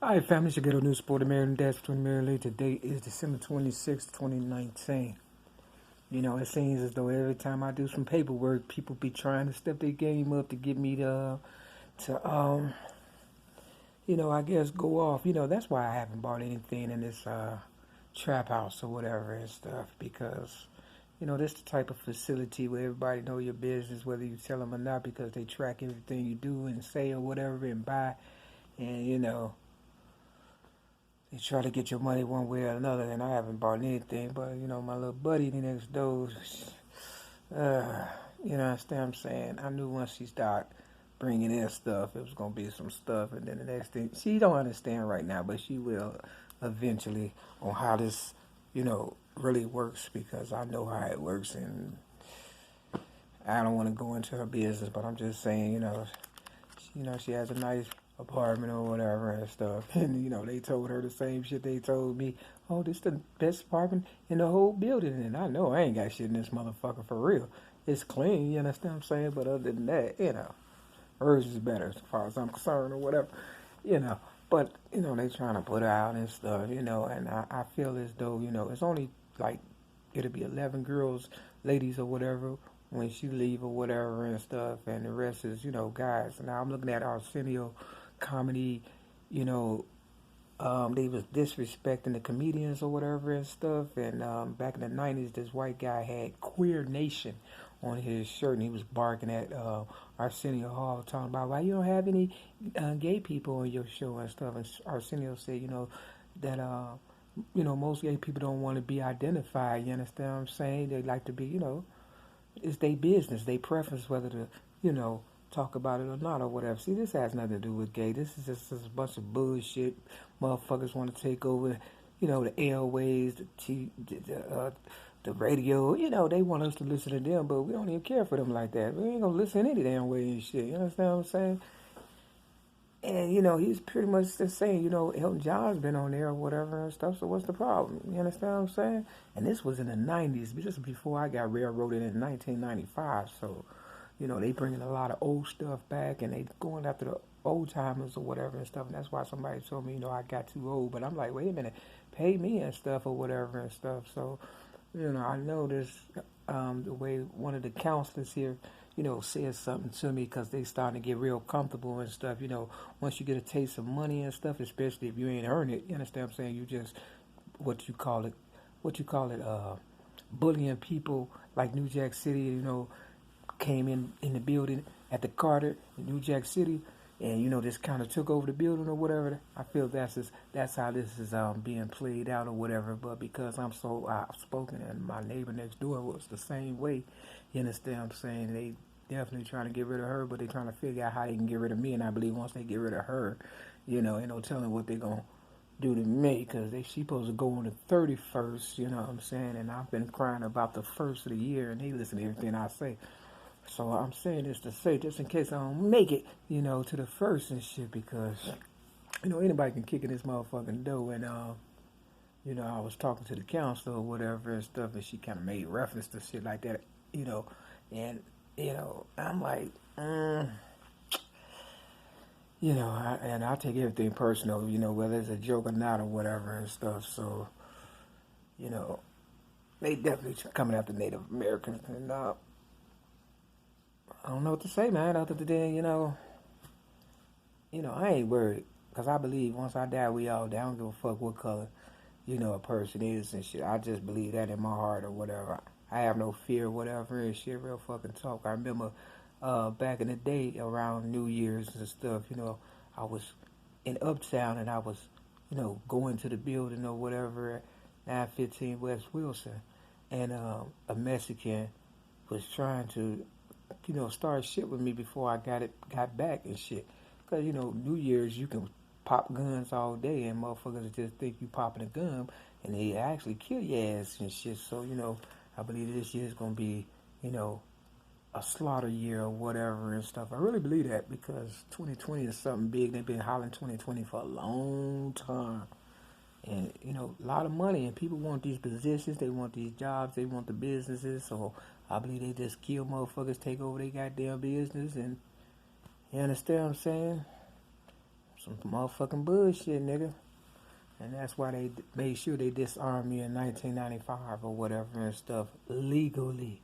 Alright, family, it's your ghetto news sport, American Dash between Mary-L. Today is December 26, 2019. It seems as though every time I do some paperwork, people be trying to step their game up to get me to I guess go off. That's why I haven't bought anything in this trap house or whatever and stuff because, this the type of facility where everybody know your business, whether you tell them or not, because they track everything you do and say or whatever and buy. And, they try to get your money one way or another, and I haven't bought anything. But my little buddy next door, uh, understand what I'm saying? I knew once she started bringing in stuff, it was gonna be some stuff, and then the next thing, she don't understand right now, but she will eventually on how this, really works because I know how it works, and I don't want to go into her business, but I'm just saying, she has a nice apartment or whatever and stuff. And, they told her the same shit they told me. Oh, this the best apartment in the whole building. And I know I ain't got shit in this motherfucker for real. It's clean, you understand what I'm saying? But other than that, hers is better as far as I'm concerned or whatever, you know. But, they trying to put her out and stuff, and I feel as though, it's only like, it'll be 11 girls, ladies or whatever, when she leave or whatever and stuff, and the rest is, guys. Now I'm looking at Arsenio comedy, you know, they was disrespecting the comedians or whatever and stuff. And back in the 90s, this white guy had Queer Nation on his shirt, and he was barking at Arsenio Hall, talking about why you don't have any gay people on your show and stuff. And Arsenio said, that most gay people don't want to be identified. You understand what I'm saying? They like to be, it's their business, they preference whether to, talk about it or not or whatever. See, this has nothing to do with gay. This is just a bunch of bullshit. Motherfuckers want to take over, the airways, the radio. They want us to listen to them, but we don't even care for them like that. We ain't gonna listen any damn way and shit. You understand what I'm saying? And, he's pretty much just saying, Elton John's been on there or whatever and stuff, so what's the problem? You understand what I'm saying? And this was in the 90s, just before I got railroaded in 1995, so, they bringing a lot of old stuff back, and they going after the old timers or whatever and stuff, and that's why somebody told me, I got too old, but I'm like, wait a minute, pay me and stuff or whatever and stuff, so, I know this, the way one of the counselors here, says something to me because they starting to get real comfortable and stuff. Once you get a taste of money and stuff, especially if you ain't earned it, you understand what I'm saying? You just, what you call it, bullying people like New Jack City, came in the building at the Carter in New Jack City, and just kind of took over the building or whatever. I feel that's how this is being played out or whatever. But because I'm so outspoken and my neighbor next door was the same way, you understand what I'm saying? They definitely trying to get rid of her, but they trying to figure out how they can get rid of me. And I believe once they get rid of her, ain't no telling what they gonna do to me, because she supposed to go on the 31st. You know what I'm saying? And I've been crying about the first of the year, and they listen to everything I say. So I'm saying this to say, just in case I don't make it, to the first and shit, because, anybody can kick in this motherfucking door. And, I was talking to the counselor or whatever and stuff, and she kind of made reference to shit like that, and, I'm like, and I take everything personal, whether it's a joke or not or whatever and stuff. So, they definitely coming after Native Americans, and, I don't know what to say, man, other than, I ain't worried, because I believe once I die, we all die. I don't give a fuck what color, a person is and shit. I just believe that in my heart or whatever. I have no fear or whatever and shit, real fucking talk. I remember back in the day around New Year's and stuff, I was in Uptown, and I was, going to the building or whatever at 915 West Wilson, and a Mexican was trying to start shit with me before I got back and shit. Because, New Year's, you can pop guns all day, and motherfuckers just think you popping a gun, and they actually kill your ass and shit. So, I believe this year is going to be, a slaughter year or whatever and stuff. I really believe that, because 2020 is something big. They've been hollering 2020 for a long time. And, a lot of money, and people want these positions, they want these jobs, they want the businesses, so I believe they just kill motherfuckers, take over their goddamn business, and you understand what I'm saying? Some motherfucking bullshit, nigga. And that's why they made sure they disarmed me in 1995 or whatever and stuff legally.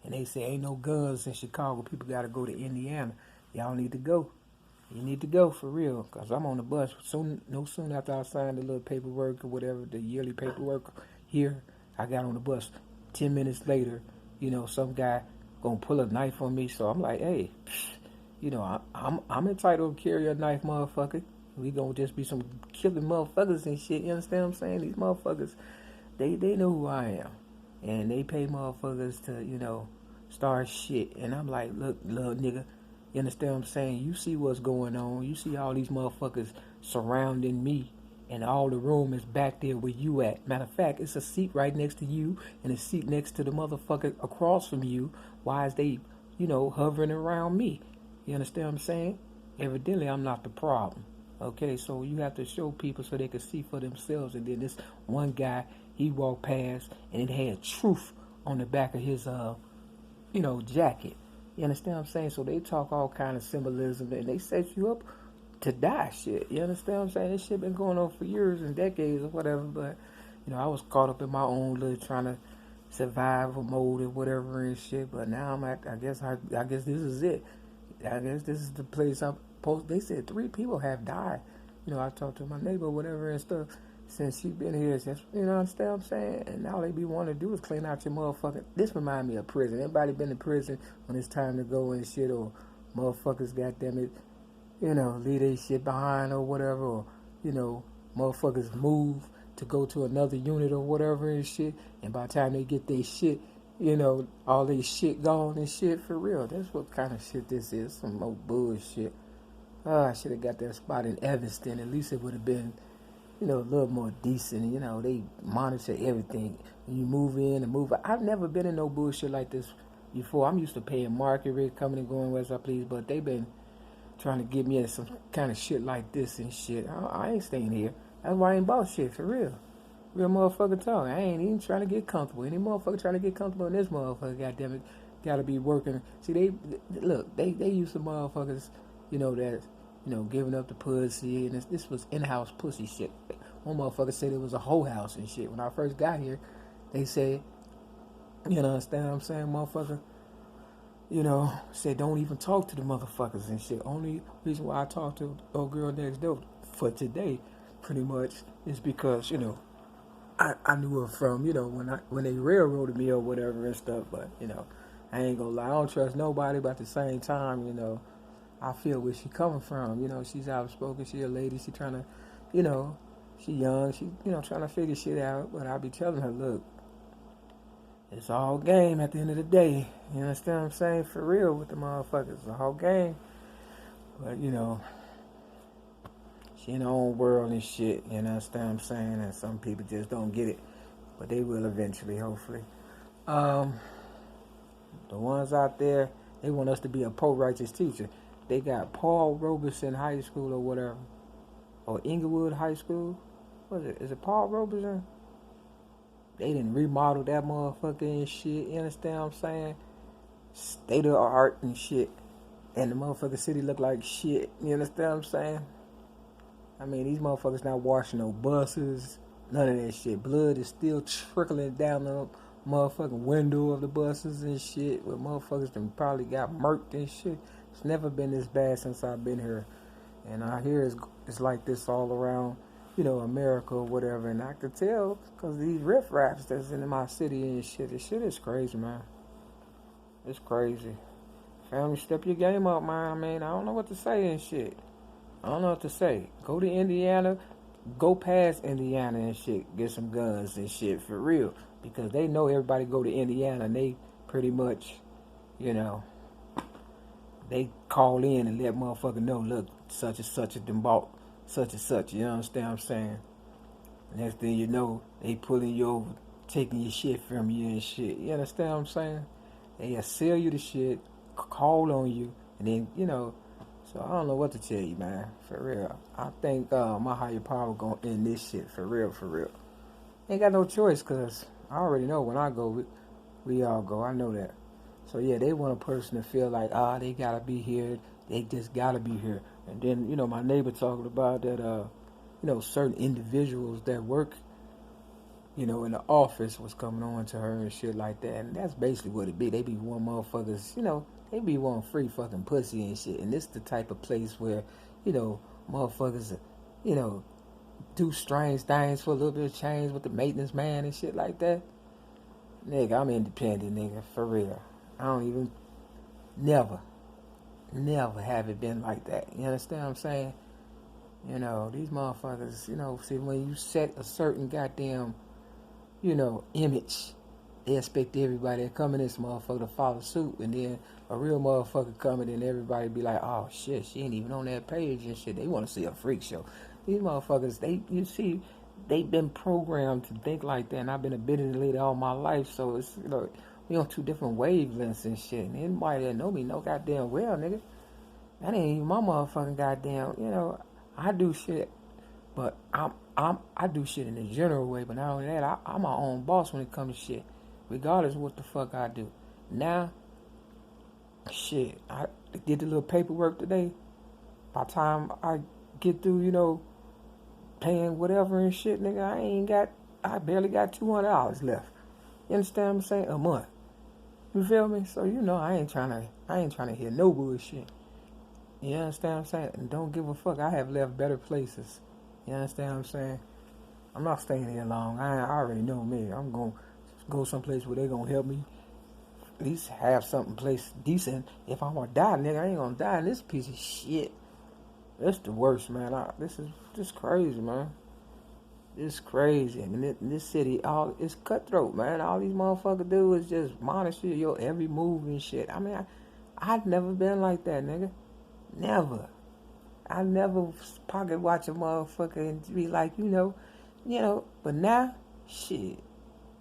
And they say ain't no guns in Chicago. People got to go to Indiana. Y'all need to go. You need to go for real, because I'm on the bus. No sooner after I signed the little paperwork or whatever, the yearly paperwork here, I got on the bus. 10 minutes later, some guy going to pull a knife on me. So I'm like, hey, I'm entitled to carry a knife, motherfucker. We gonna just be some killing motherfuckers and shit. You understand what I'm saying? These motherfuckers, they know who I am. And they pay motherfuckers to, start shit. And I'm like, look, little nigga, you understand what I'm saying? You see what's going on. You see all these motherfuckers surrounding me. And all the room is back there where you at. Matter of fact, it's a seat right next to you and a seat next to the motherfucker across from you. Why is they, hovering around me? You understand what I'm saying? Evidently, I'm not the problem. Okay, so you have to show people so they can see for themselves. And then this one guy, he walked past and it had truth on the back of his, jacket. You understand what I'm saying? So they talk all kind of symbolism and they set you up to die shit. You understand what I'm saying? This shit been going on for years and decades or whatever. But, I was caught up in my own little trying to survive mode or whatever and shit. But now I'm at, I guess this is it. I guess this is the place I'm supposed. They said 3 people have died. I talked to my neighbor, whatever and stuff, since she been here. Since understand what I'm saying. And now they be wanting to do is clean out your motherfucking. This remind me of prison. Everybody been in prison when it's time to go and shit, or motherfuckers, goddamn it, leave their shit behind or whatever, or motherfuckers move to go to another unit or whatever and shit. And by the time they get their shit, all their shit gone and shit, for real. That's what kind of shit this is. Some more bullshit. I should have got that spot in Evanston. At least it would have been, a little more decent. They monitor everything. When you move in and move out. I've never been in no bullshit like this before. I'm used to paying market rate, coming and going as I please, but they been trying to get me in some kind of shit like this and shit. I ain't staying here. That's why I ain't bought shit, for real. Real motherfucker talk. I ain't even trying to get comfortable. Any motherfucker trying to get comfortable in this motherfucker, goddamn it, gotta be working. See, they used to motherfuckers, that, giving up the pussy, and this was in-house pussy shit. One motherfucker said it was a whole house and shit. When I first got here, they said, understand what I'm saying, motherfucker, said don't even talk to the motherfuckers and shit. Only reason why I talked to old girl next door for today, pretty much, is because, I knew her from, when they railroaded me or whatever and stuff, but, I ain't gonna lie, I don't trust nobody, but at the same time, I feel where she coming from, she's outspoken, she a lady, she trying to, she young, she, trying to figure shit out, but I be telling her, look, it's all game at the end of the day, you understand what I'm saying, for real with the motherfuckers, it's all game, but, she in her own world and shit, you understand what I'm saying? And some people just don't get it, but they will eventually, hopefully. The ones out there, they want us to be a pro-righteous teacher. They got Paul Robeson High School or whatever, or Inglewood High School. What is it? Is it Paul Robeson? They didn't remodel that motherfucker and shit, you understand what I'm saying? State of the art and shit. And the motherfucking city look like shit, you understand what I'm saying? I mean, these motherfuckers not washing no buses, none of that shit. Blood is still trickling down the motherfucking window of the buses and shit, where motherfuckers done probably got murked and shit. It's never been this bad since I've been here. And I hear it's like this all around, America or whatever. And I could tell because these riff-raps that's in my city and shit. This shit is crazy, man. It's crazy. Family, step your game up, man. I mean, I don't know what to say and shit. I don't know what to say. Go to Indiana, go past Indiana and shit, get some guns and shit for real. Because they know everybody go to Indiana and they pretty much, they call in and let motherfucker know, look, such and such a done bought such and such, you understand what I'm saying? Next thing you know, they pulling you over, taking your shit from you and shit. You understand what I'm saying? They sell you the shit, call on you, and then, so I don't know what to tell you, man, for real. I think my higher power gonna end this shit, for real, for real. Ain't got no choice, because I already know when I go, we all go. I know that. So, yeah, they want a person to feel like, they gotta be here. They just gotta be here. And then, my neighbor talking about that, certain individuals that work, in the office was coming on to her and shit like that. And that's basically what it be. They be wanting motherfuckers, they be wanting free fucking pussy and shit. And this the type of place where, motherfuckers, you know, do strange things for a little bit of change with the maintenance man and shit like that. Nigga, I'm independent, nigga, for real. I don't even, never have it been like that. You understand what I'm saying? These motherfuckers, see, when you set a certain goddamn, image, they expect everybody that come in this motherfucker to follow suit, and then a real motherfucker coming and everybody be like, oh shit, she ain't even on that page and shit. They want to see a freak show. These motherfuckers, they've been programmed to think like that, and I've been a business leader all my life, so it's, we on two different wavelengths and shit. And anybody that know me know goddamn well, nigga, that ain't even my motherfucking goddamn, I do shit, but I do shit in a general way, but not only that, I'm my own boss when it comes to shit, regardless of what the fuck I do. Now, shit, I did the little paperwork today. By the time I get through, paying whatever and shit, nigga, I barely got $200 left. You understand what I'm saying? A month. You feel me? So, I ain't trying to hear no bullshit. You understand what I'm saying? And don't give a fuck. I have left better places. You understand what I'm saying? I'm not staying here long. I already know me. I'm going to go someplace where they going to help me. At least have something place decent. If I'm going to die, nigga, I ain't going to die in this piece of shit. That's the worst, man. This is crazy, man. It's crazy. I mean, this city, it's cutthroat, man. All these motherfuckers do is just monitor your every move and shit. I mean, I've never been like that, nigga. Never. I never pocket watch a motherfucker and be like, but now, shit.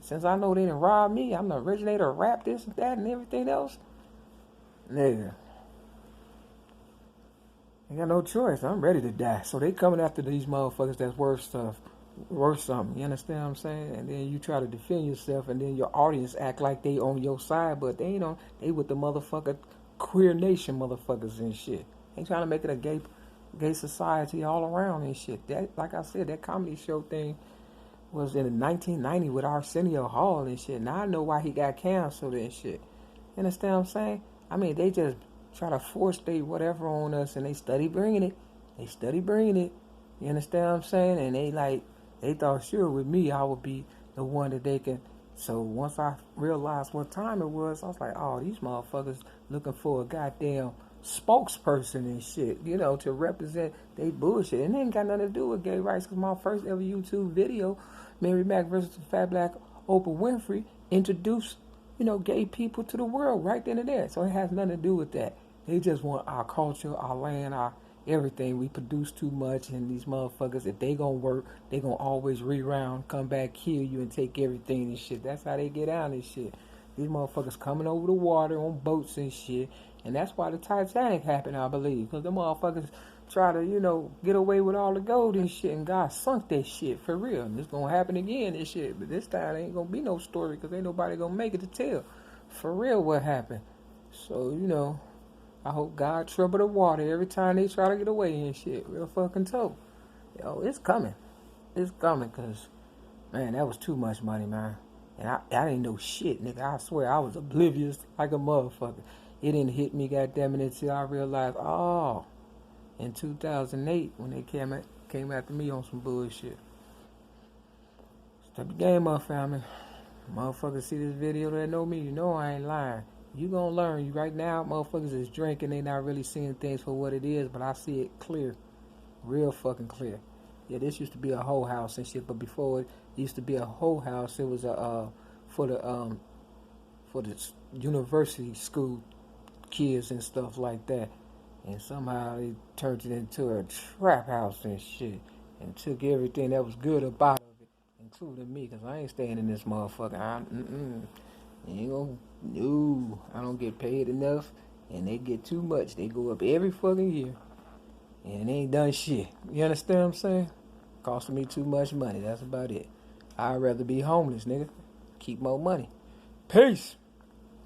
Since I know they didn't rob me, I'm the originator of rap, this and that and everything else. Nigga. I got no choice. I'm ready to die. So they coming after these motherfuckers that's worth something. You understand what I'm saying? And then you try to defend yourself, and then your audience act like they on your side, but they ain't on. They with the motherfucker queer nation motherfuckers and shit. They trying to make it a gay society all around and shit. That, like I said, that comedy show thing was in 1990 with Arsenio Hall and shit. Now I know why he got canceled and shit. You understand what I'm saying? I mean, they just try to force they whatever on us, and they study bringing it. You understand what I'm saying? And they thought, sure, with me, I would be the one that they can. So once I realized what time it was, I was like, oh, these motherfuckers looking for a goddamn spokesperson and shit, to represent they bullshit. And it ain't got nothing to do with gay rights, because my first ever YouTube video, Mary Mac versus the Fat Black Oprah Winfrey, introduced, gay people to the world right then and there. So it has nothing to do with that. They just want our culture, our land, our everything. We produce too much, and these motherfuckers, if they gonna work, they gonna always reround, come back, kill you, and take everything and shit. That's how they get out and shit. These motherfuckers coming over the water on boats and shit. And that's why the Titanic happened, I believe. Because the motherfuckers try to, get away with all the gold and shit. And God sunk that shit for real. And it's going to happen again and shit. But this time, ain't going to be no story, because ain't nobody going to make it to tell for real what happened. So, I hope God trouble the water every time they try to get away and shit. Real fucking tough. It's coming. It's coming, because, man, that was too much money, man. And I didn't know shit, nigga. I swear, I was oblivious like a motherfucker. It didn't hit me, goddammit, until I realized, in 2008, when they came after me on some bullshit. Step the game up, family. Motherfuckers see this video that know me, I ain't lying. You gonna learn. Right now, motherfuckers is drinking, they not really seeing things for what it is, but I see it clear. Real fucking clear. Yeah, this used to be a whole house and shit, but before it used to be a whole house, it was for the university school kids and stuff like that. And somehow they turned it into a trap house and shit, and took everything that was good about it, including me, because I ain't staying in this motherfucker. No, I don't get paid enough, and they get too much. They go up every fucking year, and they ain't done shit. You understand what I'm saying? Costing me too much money. That's about it. I'd rather be homeless, nigga. Keep more money. Peace.